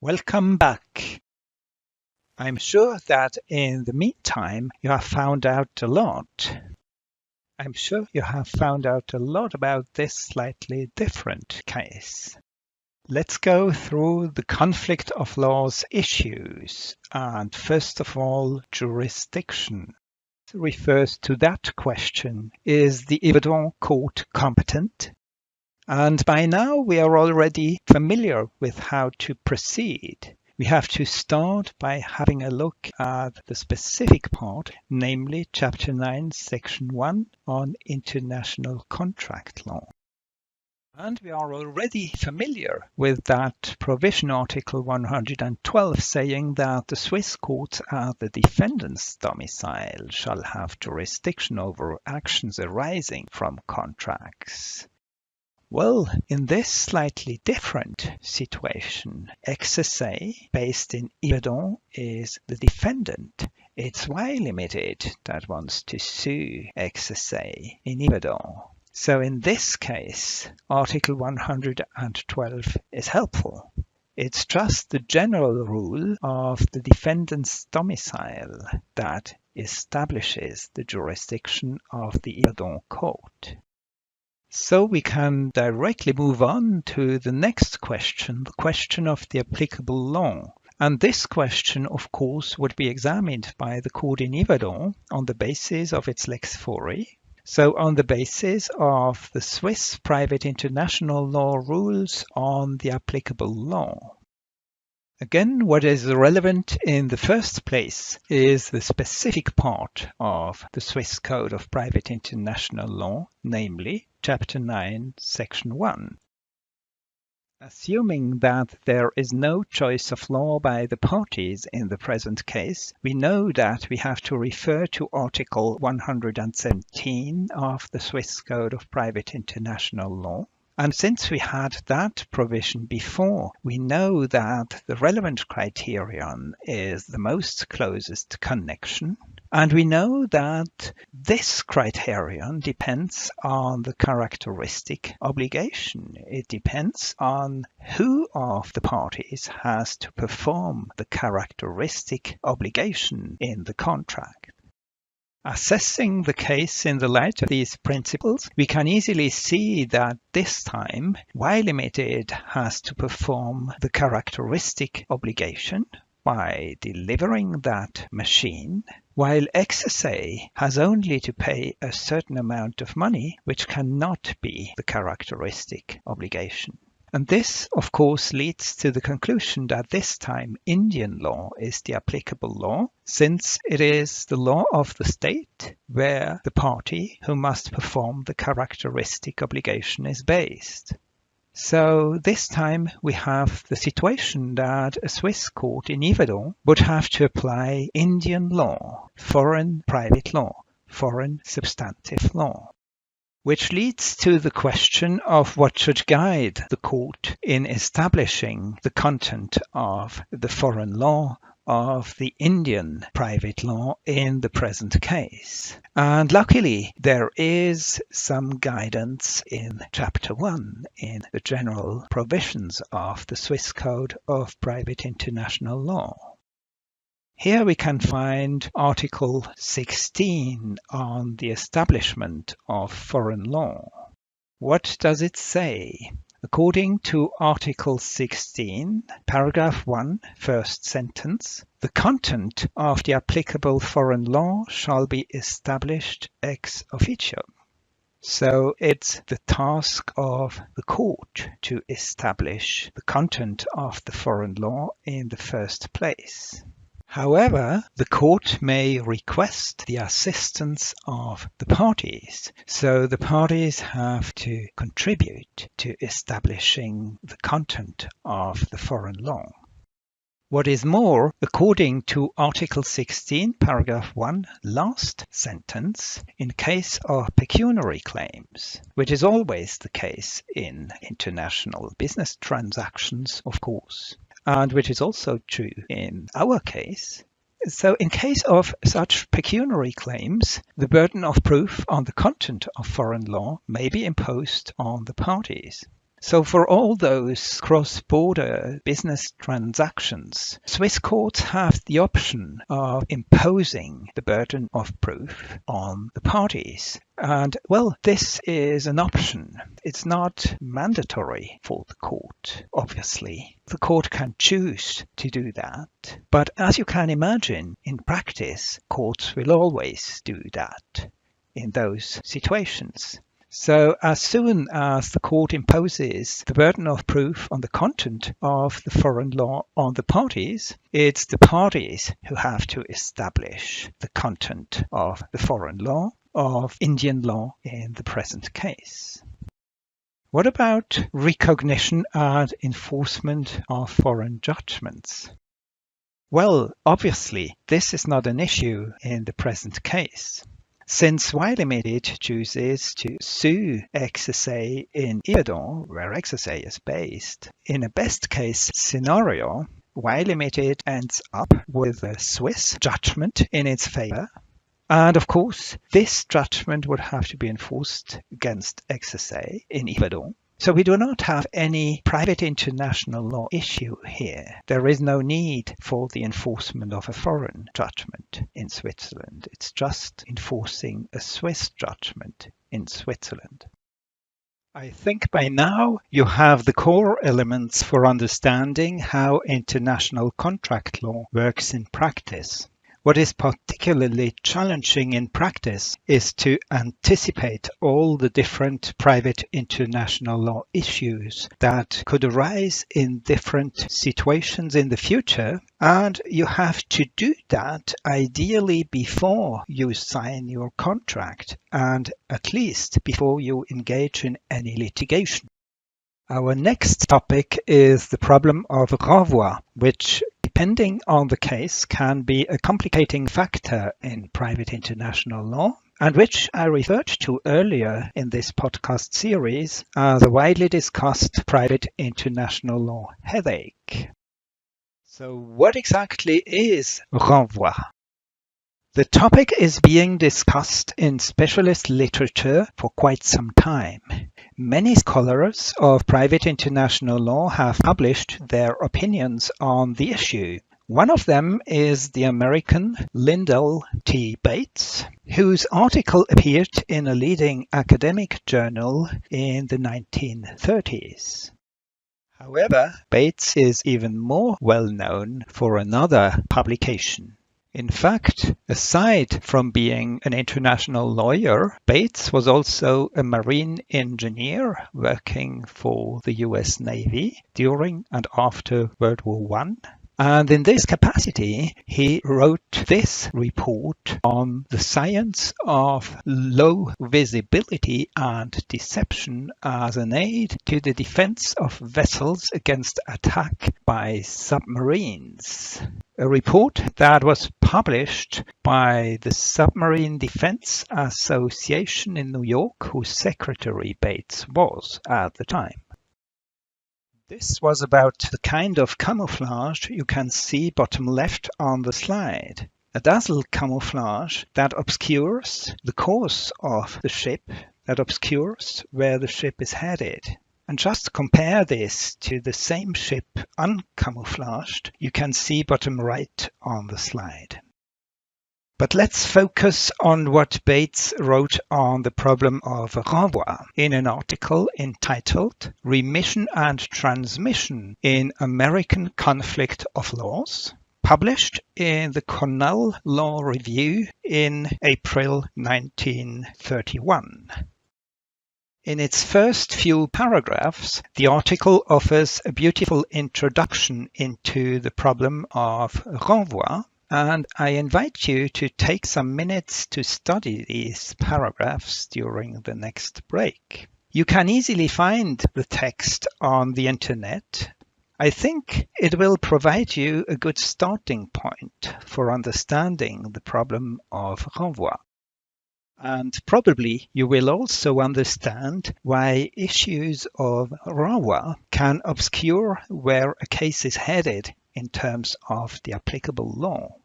Welcome back. I'm sure that in the meantime you have found out a lot. I'm sure you have found out a lot about this slightly different case. Let's go through the conflict of laws issues, and first of all, jurisdiction. This refers to that question: is the Yverdon court competent? And by now we are already familiar with how to proceed. We have to start by having a look at the specific part, namely Chapter 9, Section 1 on international contract law. And we are already familiar with that provision, Article 112, saying that the Swiss courts at the defendant's domicile shall have jurisdiction over actions arising from contracts. Well, in this slightly different situation, XSA, based in Yverdon, is the defendant. It's Y Limited that wants to sue XSA in Yverdon. So in this case, Article 112 is helpful. It's just the general rule of the defendant's domicile that establishes the jurisdiction of the Yverdon court. So we can directly move on to the next question, the question of the applicable law. And this question, of course, would be examined by the court in Yverdon on the basis of its lex fori. So on the basis of the Swiss private international law rules on the applicable law. Again, what is relevant in the first place is the specific part of the Swiss Code of Private International Law, namely Chapter 9, Section 1. Assuming that there is no choice of law by the parties in the present case, we know that we have to refer to Article 117 of the Swiss Code of Private International Law. And since we had that provision before, we know that the relevant criterion is the most closest connection. And we know that this criterion depends on the characteristic obligation. It depends on who of the parties has to perform the characteristic obligation in the contract. Assessing the case in the light of these principles, we can easily see that this time Y Limited has to perform the characteristic obligation by delivering that machine, while XSA has only to pay a certain amount of money, which cannot be the characteristic obligation. And this, of course, leads to the conclusion that this time Indian law is the applicable law, since it is the law of the state where the party who must perform the characteristic obligation is based. So this time we have the situation that a Swiss court in Yverdon would have to apply Indian law, foreign private law, foreign substantive law. Which leads to the question of what should guide the court in establishing the content of the foreign law of the Indian private law in the present case. And luckily, there is some guidance in Chapter 1 in the general provisions of the Swiss Code of Private International Law. Here we can find Article 16 on the establishment of foreign law. What does it say? According to Article 16, paragraph 1, first sentence, the content of the applicable foreign law shall be established ex officio. So it's the task of the court to establish the content of the foreign law in the first place. However, the court may request the assistance of the parties, so the parties have to contribute to establishing the content of the foreign law. What is more, according to Article 16, paragraph 1, last sentence, in case of pecuniary claims, which is always the case in international business transactions, of course, and which is also true in our case. So in case of such pecuniary claims, the burden of proof on the content of foreign law may be imposed on the parties. So for all those cross-border business transactions, Swiss courts have the option of imposing the burden of proof on the parties. And well, this is an option. It's not mandatory for the court, obviously. The court can choose to do that. But as you can imagine, in practice, courts will always do that in those situations. So as soon as the court imposes the burden of proof on the content of the foreign law on the parties, it's the parties who have to establish the content of the foreign law, of Indian law in the present case. What about recognition and enforcement of foreign judgments? Well, obviously, this is not an issue in the present case. Since Y Limited chooses to sue XSA in Ibadan, where XSA is based, in a best-case scenario, Y Limited ends up with a Swiss judgment in its favor. And of course, this judgment would have to be enforced against XSA in Ibadan. So we do not have any private international law issue here. There is no need for the enforcement of a foreign judgment in Switzerland. It's just enforcing a Swiss judgment in Switzerland. I think by now you have the core elements for understanding how international contract law works in practice. What is particularly challenging in practice is to anticipate all the different private international law issues that could arise in different situations in the future, and you have to do that ideally before you sign your contract and at least before you engage in any litigation. Our next topic is the problem of renvoi, which, depending on the case, can be a complicating factor in private international law, and which I referred to earlier in this podcast series as a widely discussed private international law headache. So what exactly is renvoi? The topic is being discussed in specialist literature for quite some time. Many scholars of private international law have published their opinions on the issue. One of them is the American Lindell T. Bates, whose article appeared in a leading academic journal in the 1930s. However, Bates is even more well known for another publication. In fact, aside from being an international lawyer, Bates was also a marine engineer working for the US Navy during and after World War I. And in this capacity, he wrote this report on the science of low visibility and deception as an aid to the defense of vessels against attack by submarines. A report that was published by the Submarine Defense Association in New York, whose secretary Bates was at the time. This was about the kind of camouflage you can see bottom left on the slide. A dazzle camouflage that obscures the course of the ship, that obscures where the ship is headed. And just compare this to the same ship uncamouflaged, you can see bottom right on the slide. But let's focus on what Bates wrote on the problem of renvoi in an article entitled Remission and Transmission in American Conflict of Laws, published in the Cornell Law Review in April 1931. In its first few paragraphs, the article offers a beautiful introduction into the problem of renvoi, and I invite you to take some minutes to study these paragraphs during the next break. You can easily find the text on the internet. I think it will provide you a good starting point for understanding the problem of renvoi. And probably you will also understand why issues of renvoi can obscure where a case is headed in terms of the applicable law.